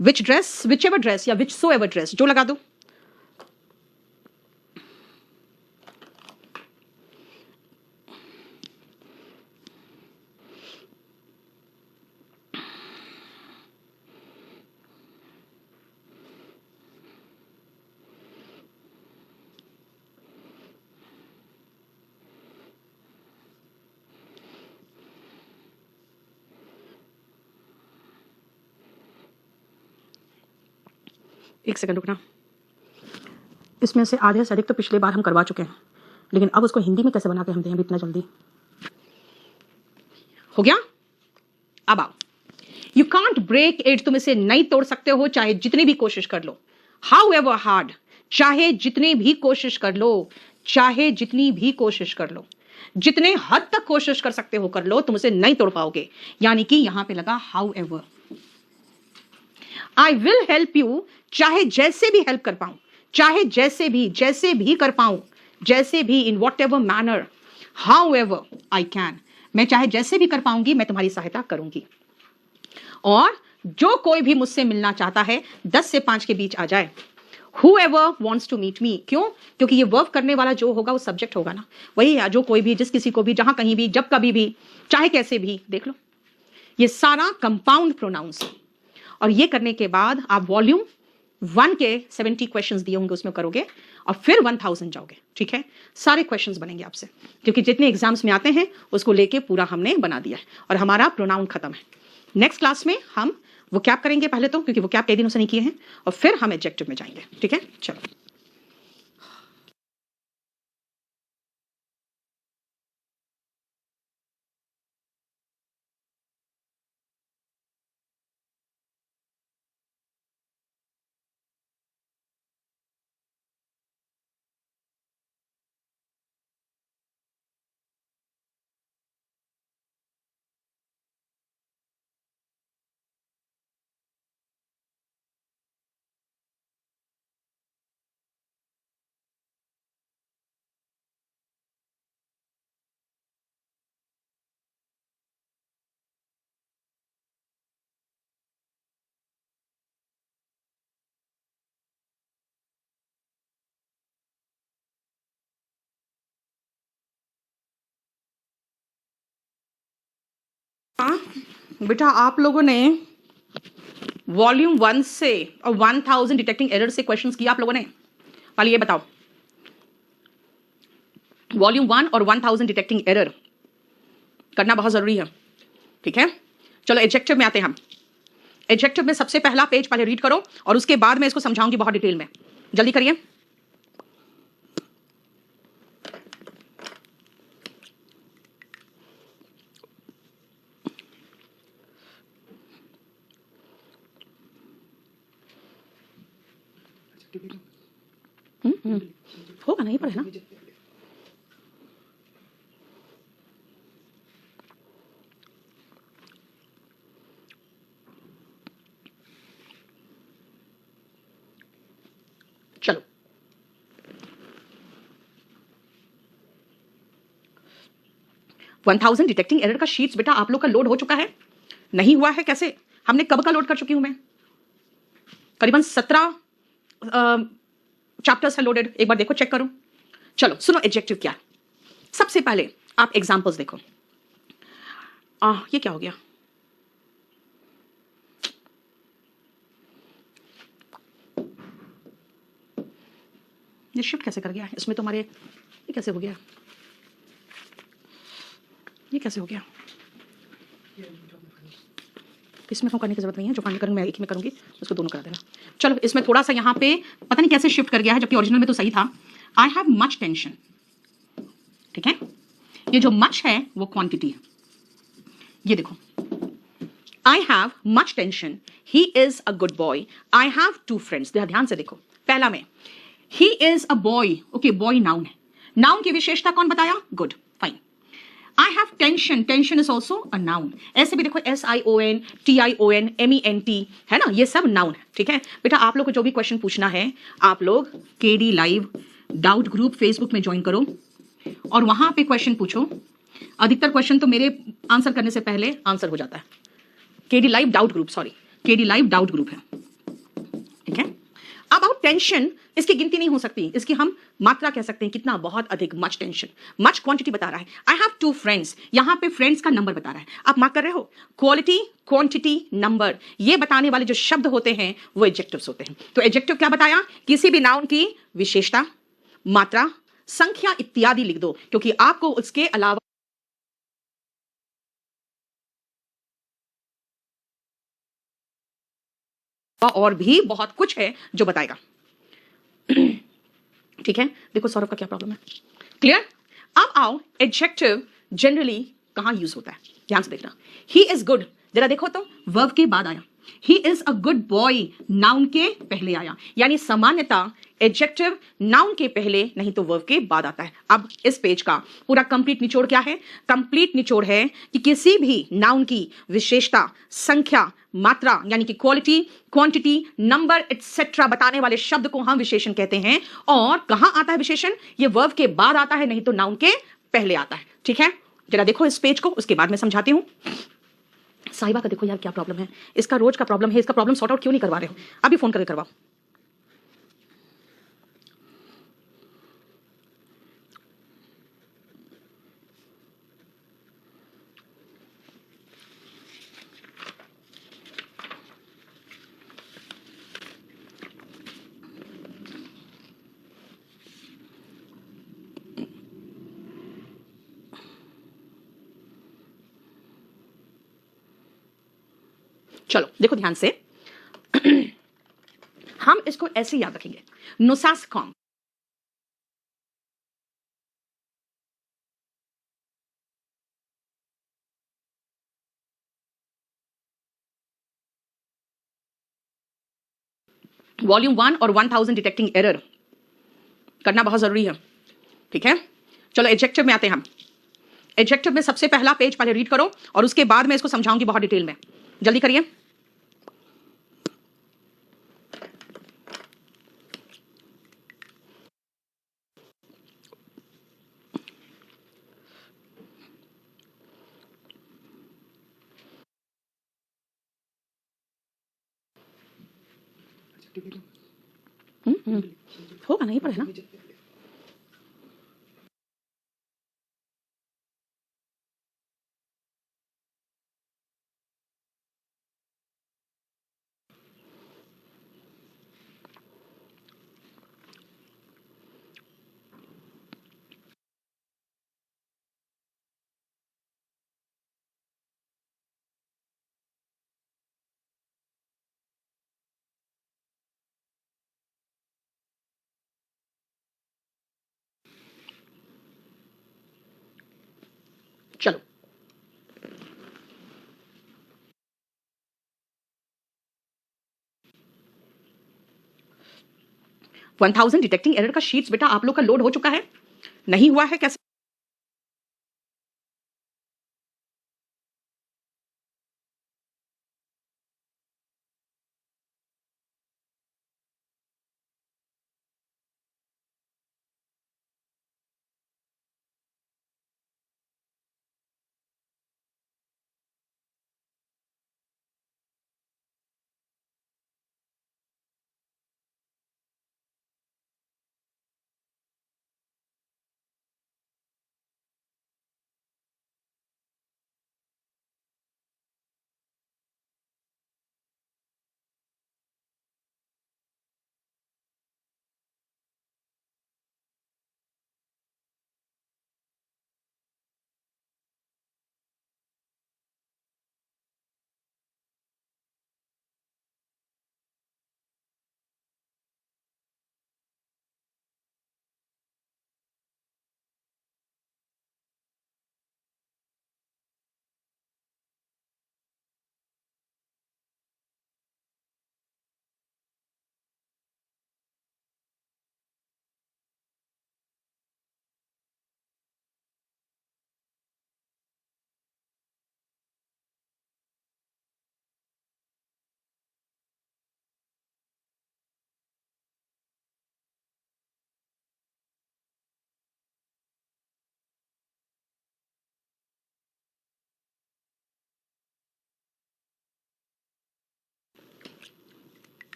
विच ड्रेस, whichever ड्रेस या whichsoever ड्रेस, जो लगा दो। एक सेकंड रुकना, इसमें से आधे से अधिक तो पिछले बार हम करवा चुके हैं, लेकिन अब उसको हिंदी में कैसे बना के हम दें इतना जल्दी? हो गया? अब आओ, यू कांट ब्रेक इट, तुम इसे नहीं तोड़ सकते हो चाहे जितनी भी कोशिश कर लो। हाउ एवर हार्ड, चाहे जितनी भी कोशिश कर लो, चाहे जितनी भी कोशिश कर लो, जितने हद तक कोशिश कर सकते हो कर लो, तुम उसे नहीं तोड़ पाओगे। यानी कि यहां पे लगा how ever. I will help you, चाहे जैसे भी हेल्प कर पाऊं, चाहे जैसे भी कर पाऊं, जैसे भी, in what ever manner, how ever I can, मैं चाहे जैसे भी कर पाऊंगी मैं तुम्हारी सहायता करूंगी। और जो कोई भी मुझसे मिलना चाहता है 10 से 5 के बीच आ जाए। Whoever wants to meet me, क्यों? क्योंकि ये वर्ब करने वाला जो होगा वो सब्जेक्ट होगा ना, वही है, जो कोई भी, जिस किसी को भी, जहां कहीं भी, जब कभी भी, चाहे कैसे भी। देख लो, ये सारा कंपाउंड प्रोनाउंस। और ये करने के बाद आप वॉल्यूम 1 के 70 क्वेश्चंस दिए होंगे उसमें करोगे और फिर 1000 जाओगे। ठीक है, सारे क्वेश्चंस बनेंगे आपसे, क्योंकि जितने एग्जाम्स में आते हैं उसको लेके पूरा हमने बना दिया है और हमारा प्रोनाउन खत्म है। नेक्स्ट क्लास में हम वो कैप करेंगे पहले तो, क्योंकि वो कैप कई दिनों से नहीं किए हैं, और फिर हम एडजेक्टिव में जाएंगे। ठीक है, चलो। बेटा आप लोगों ने वॉल्यूम 1 से और 1000 डिटेक्टिंग एरर से क्वेश्चंस किया आप लोगों ने? पहले ये बताओ, वॉल्यूम 1 और 1000 डिटेक्टिंग एरर करना बहुत जरूरी है। ठीक है, चलो एडजेक्टिव में आते हैं हम। एडजेक्टिव में सबसे पहला पेज पहले रीड करो और उसके बाद मैं इसको समझाऊंगी बहुत डिटेल में। जल्दी करिए। होगा नहीं पढ़े ना। चलो, वन 1000 डिटेक्टिंग एरर का शीट्स बेटा आप लोग का लोड हो चुका है? नहीं हुआ है? कैसे? हमने कब का लोड कर चुकी हूं मैं? करीबन 17 चैप्टर्स है लोडेड। एक बार देखो, चेक करो। चलो सुनो, एडजेक्टिव क्या है। सबसे पहले आप एग्जांपल्स देखो। ये क्या हो गया? ये शिफ्ट कैसे कर गया इसमें? तो हमारे ये कैसे हो गया? ये कैसे हो गया? इसमें क्यों करने की जरूरत नहीं है, जो काम करूंगी मैं एक ही में करूंगी, उसको दोनों करा देना। चलो, इसमें थोड़ा सा यहाँ पे पता नहीं कैसे शिफ्ट कर गया है, जबकि ओरिजिनल में तो सही था। आई हैव मच टेंशन। ठीक है, ये जो मच है वो क्वांटिटी है। ये देखो, I have much tension, he is a good boy, I have 2 friends. ध्यान से देखो, पहला में he is a boy. Okay, boy noun है। नाउन की विशेषता कौन बताया? Good, fine. I have tension, tension is also a noun. ऐसे भी देखो, SION, TION, MENT है ना, ये सब नाउन है। ठीक है बेटा, आप लोग को जो भी क्वेश्चन पूछना है, आप लोग KD live doubt group Facebook में ज्वाइन करो और वहां पे क्वेश्चन पूछो। अधिकतर क्वेश्चन तो मेरे आंसर करने से पहले आंसर हो जाता है। KD live doubt group, sorry, KD live doubt group है। ठीक है, अबाउट टेंशन, इसकी गिनती नहीं हो सकती, इसकी हम मात्रा कह सकते हैं, कितना, बहुत अधिक, मच टेंशन। मच क्वांटिटी बता रहा है। आई हैव 2 फ्रेंड्स, यहां पे फ्रेंड्स का नंबर बता रहा है। आप मार्क कर रहे हो? क्वालिटी, क्वांटिटी, नंबर, ये बताने वाले जो शब्द होते हैं वो एडजेक्टिव्स होते हैं। तो एडजेक्टिव क्या बताया? किसी भी नाउन की विशेषता, मात्रा, संख्या इत्यादि लिख दो, क्योंकि आपको उसके अलावा और भी बहुत कुछ है जो बताएगा। ठीक है, देखो सौरभ का क्या प्रॉब्लम है। क्लियर? अब आओ, एडजेक्टिव जनरली कहां यूज होता है, ध्यान से देखना। ही इज गुड, जरा देखो तो, वर्ब के बाद आया। ही is a good boy, noun के पहले आया। यानी सामान्यता एडजेक्टिव नाउन के पहले नहीं तो वर्ब के बाद आता है। अब इस पेज का पूरा कंप्लीट निचोड़ क्या है? कंप्लीट निचोड़ है कि किसी भी नाउन की विशेषता, संख्या, मात्रा यानी कि क्वालिटी, क्वांटिटी, नंबर एटसेट्रा बताने वाले शब्द को हम विशेषण कहते हैं। और कहां आता है विशेषण? ये वर्ब के बाद आता है, नहीं तो नाउन के पहले आता है। ठीक है, जरा देखो इस पेज को, उसके बाद मैं समझाती हूं। साहिबा का देखो यार क्या प्रॉब्लम है, इसका रोज का प्रॉब्लम है, इसका प्रॉब्लम सॉर्ट आउट क्यों नहीं करवा रहे हो? अभी फोन करके करवाओ। चलो देखो ध्यान से हम इसको ऐसे याद रखेंगे, नोसास्कॉम। वॉल्यूम 1 और 1000 डिटेक्टिंग एरर करना बहुत जरूरी है, ठीक है। चलो एडजेक्टिव में आते हैं हम। एडजेक्टिव में सबसे पहला पेज पहले रीड करो और उसके बाद मैं इसको समझाऊंगी बहुत डिटेल में। जल्दी करिए। होगा नहीं पढ़े ना। चलो 1000 डिटेक्टिंग एरर का शीट्स बेटा आप लोग का लोड हो चुका है, नहीं हुआ है कैसे?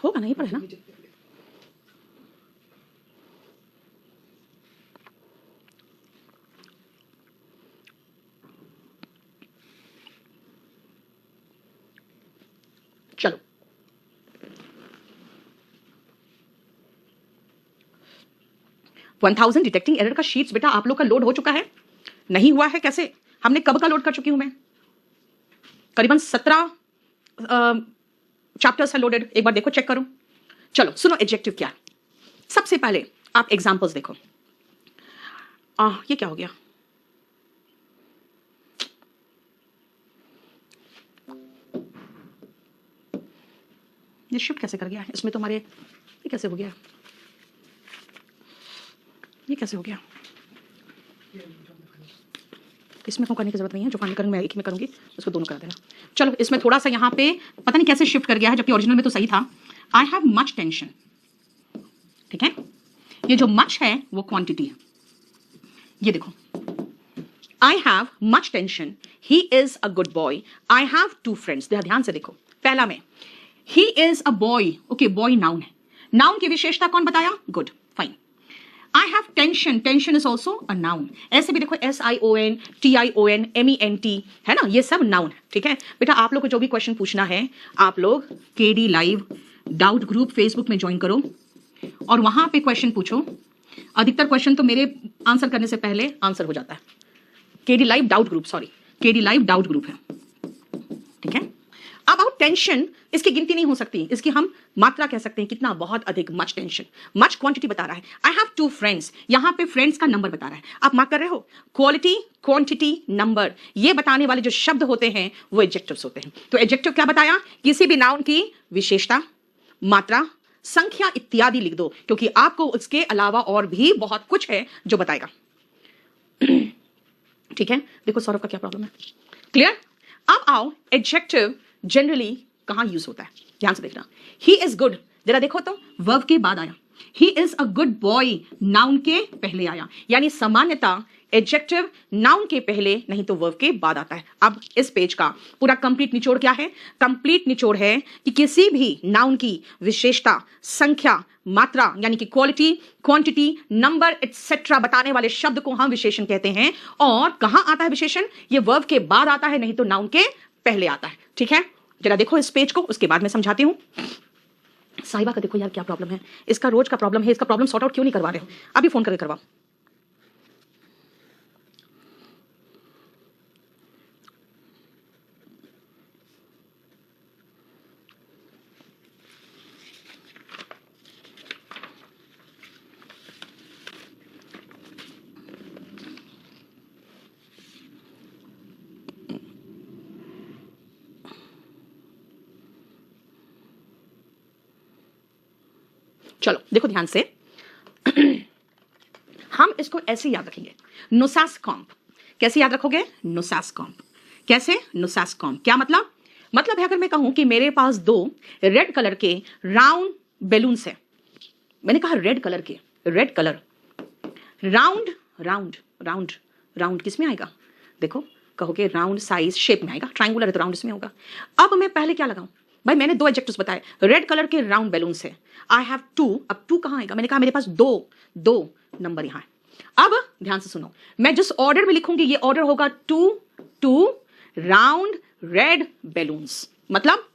होगा नहीं पढ़े ना। चलो 1000 डिटेक्टिंग एरर का शीट्स बेटा आप लोग का लोड हो चुका है, नहीं हुआ है कैसे? हमने कब का लोड कर चुकी हूं मैं? करीबन 17 चैप्टर्स है लोडेड, एक बार देखो चेक करो। चलो सुनो एडजेक्टिव क्या है। सबसे पहले आप एग्जांपल्स देखो। ये क्या हो गया? ये शिफ्ट कैसे कर गया? इसमें तो हमारे ये कैसे हो गया? ये कैसे हो गया? इसमें को करने की जरूरत नहीं है, जो फाइनल करूंगी मैं एक में करूंगी, उसको दोनों करा देना। चलो इसमें थोड़ा सा यहाँ पे पता नहीं कैसे शिफ्ट कर गया है, जबकि ओरिजिनल में तो सही था। आई हैव मच टेंशन, ठीक है, ये जो मच है वो क्वांटिटी है। ये देखो, I have much tension, he is a good boy, I have two friends. ध्यान से देखो, पहला में he is a boy, okay, boy noun है, नाउन की विशेषता कौन बताया? Good, fine. I have tension, tension is also a noun. ऐसे भी देखो, SION, TION, MENT, है ना, ये सब नाउन है, ठीक है बेटा। आप लोग को जो भी क्वेश्चन पूछना है, आप लोग KD live doubt group Facebook में ज्वाइन करो और वहां पे क्वेश्चन पूछो। अधिकतर क्वेश्चन तो मेरे आंसर करने से पहले आंसर हो जाता है। KD live doubt group, sorry, KD live doubt group है, ठीक है। अब टेंशन, इसकी गिनती नहीं हो सकती, इसकी हम मात्रा कह सकते हैं, कितना, बहुत अधिक, मच टेंशन। मच क्वांटिटी बता रहा है। आई हैव टू फ्रेंड्स, यहां पे फ्रेंड्स का नंबर बता रहा है। आप मार्क कर रहे हो, क्वालिटी, क्वांटिटी, नंबर, ये बताने वाले जो शब्द होते हैं वो एडजेक्टिव्स होते हैं। तो एडजेक्टिव क्या बताया? किसी भी नाउन की विशेषता, मात्रा, संख्या इत्यादि लिख दो, क्योंकि आपको उसके अलावा और भी बहुत कुछ है जो बताएगा। ठीक है, देखो सौरभ का क्या प्रॉब्लम है, क्लियर। अब आओ, एडजेक्टिव जनरली कहां यूज होता है, ध्यान से देखना। ही इज गुड, जरा देखो तो, वर्ब के बाद आया। ही is a good boy, noun के पहले आया, यानी सामान्यतः एडजेक्टिव नाउन के पहले नहीं तो वर्ब के बाद आता है। अब इस पेज का पूरा कंप्लीट निचोड़ क्या है? कंप्लीट निचोड़ है कि किसी भी नाउन की विशेषता, संख्या, मात्रा यानी कि क्वालिटी, क्वांटिटी, नंबर एटसेट्रा बताने वाले शब्द को हम विशेषण कहते हैं। और कहां आता है विशेषण? ये वर्ब के बाद आता है, नहीं तो नाउन के पहले आता है, ठीक है। जरा देखो इस पेज को, उसके बाद मैं समझाती हूं। साहिबा का देखो यार क्या प्रॉब्लम है, इसका रोज का प्रॉब्लम है, इसका प्रॉब्लम सॉर्ट आउट क्यों नहीं करवा रहे हो? अभी फोन करके करवाओ। चलो देखो ध्यान से, हम इसको ऐसे याद रखेंगे, नोसास्कॉम्प। कैसे याद रखोगे? नोसास्कॉम्प। कैसे? नोसास्कॉम्प। क्या मतलब? मतलब है अगर मैं कहूं कि मेरे पास 2 रेड कलर के राउंड बैलून्स है, मैंने कहा रेड कलर के, red colour, round round round round किस में आएगा? देखो, कहोगे राउंड साइज शेप में आएगा, ट्रायंगुलर है तो राउंड इसमें होगा। अब मैं पहले क्या लगाऊं? भाई मैंने 2 एडजेक्टिव्स बताए, रेड कलर के राउंड बैलून्स है, आई हैव 2। अब 2 कहां आएगा? मैंने कहा मेरे पास 2 नंबर यहां है। अब ध्यान से सुनो, मैं जिस ऑर्डर में लिखूंगी ये ऑर्डर होगा 2 राउंड रेड बैलून्स। मतलब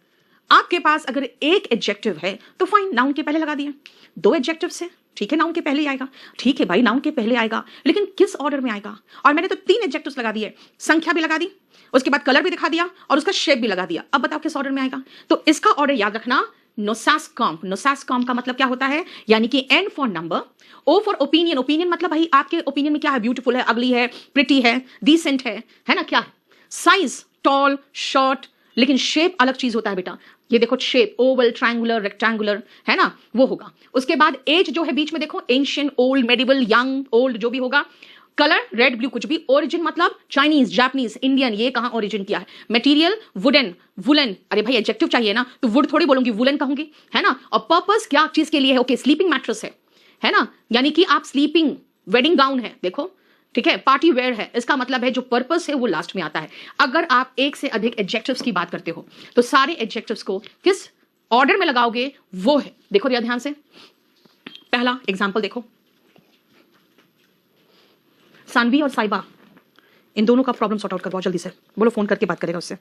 आपके पास अगर एक एडजेक्टिव है तो फाइन, नाउन के पहले लगा दिया। 2 एडजेक्टिव है, ठीक है, नाउन के पहले ही आएगा। ठीक है भाई, नाउन के पहले आएगा, लेकिन किस ऑर्डर में आएगा? और मैंने तो 3 एडजेक्टिव्स लगा दिए, संख्या भी लगा दी, उसके बाद कलर भी दिखा दिया और उसका शेप भी लगा दिया। अब बताओ किस ऑर्डर में आएगा? तो इसका ऑर्डर याद रखना, नोसास्कॉम्प। नोसास्कॉम्प का मतलब क्या होता है? यानी कि N for number, O for opinion. Opinion मतलब भाई आपके ओपिनियन में क्या है? ब्यूटीफुल है, अगली है, प्रिटी है, डिसेंट है ना, क्या है? साइज, टॉल, शॉर्ट, लेकिन शेप अलग चीज होता है बेटा। ये देखो शेप, ओवल, ट्रायंगुलर, रेक्टेंगुलर, है ना, वो होगा। उसके बाद एज जो है बीच में देखो, ancient, old, medieval, young, old, जो भी होगा। कलर रेड, ब्लू, कुछ भी। ओरिजिन मतलब चाइनीज, जापानीज, इंडियन, ये कहां ओरिजिन किया है? Material wooden, woollen. अरे भाई एडजेक्टिव चाहिए ना, तो वुड थोड़ी बोलूंगी, वुलन कहूंगी, है ना। और पर्पस क्या चीज के लिए है? ओके, स्लीपिंग मैट्रेस है ना, यानी कि आप स्लीपिंग, वेडिंग गाउन है, देखो, ठीक है, पार्टी वेयर है, इसका मतलब है जो पर्पस है वो लास्ट में आता है। अगर आप एक से अधिक एडजेक्टिव्स की बात करते हो तो सारे एडजेक्टिव्स को किस ऑर्डर में लगाओगे वो है, देखो ध्यान से। पहला एग्जांपल देखो, सानवी और साइबा, इन दोनों का प्रॉब्लम सॉर्ट आउट करवाओ जल्दी से। बोलो, फोन करके बात करेगा उससे।